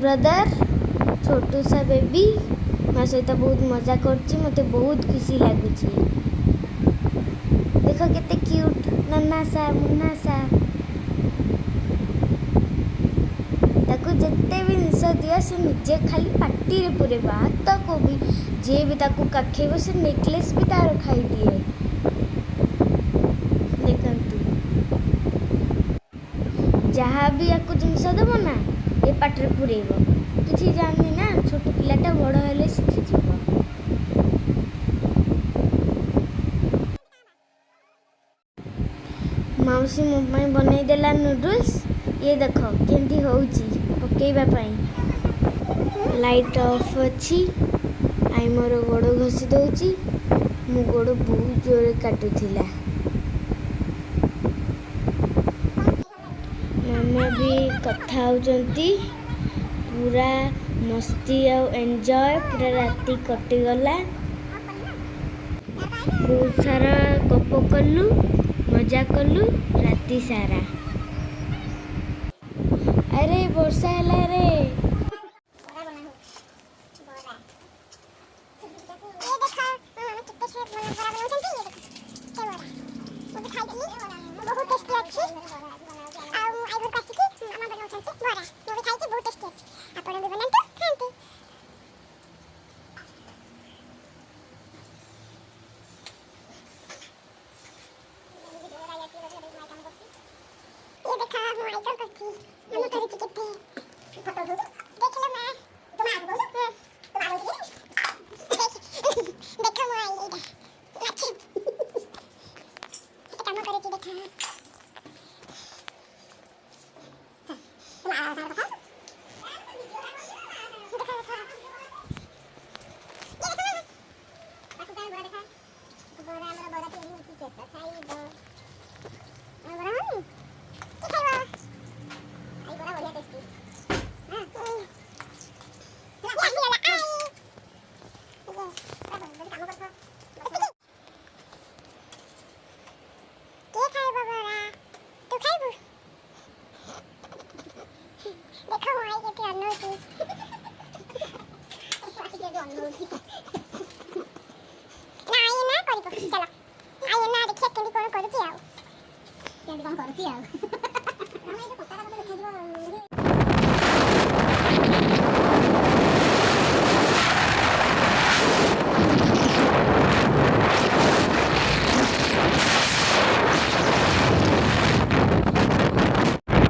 Brother छोटू सा baby मो सहित बहुत मजा करछि मते बहुत खुशी लगुछि। देखो केते क्यूट नन्ना सा मुन्ना सा ताको जिते भी निश दिया से निजे खाली पार्टी रे पूरे हाथ को भी जे भी ताको काखेब से नेकलेस भी तार खाई दिए। देखंतु जहाँ भी या जिनस देव ना ये पाटे पूरेब कि जानी ना छोट पिलाटा बड़ हेले शिखिज। मौसी मो बनई देला नूडल्स ये देख केंदी होउची पकेइबा पई लाइट ऑफ अच्छी आई मोर गोड़ घसी दउची मो गोड़ बहुत जोर काटुथिला। मामा भी कथा होचंती पूरा मस्ती आ एंजॉय पूरा राती कटिगला बहुत सारा गप कलु मजा कलु राती सारा। अरे वर्षा है रे कौन करुची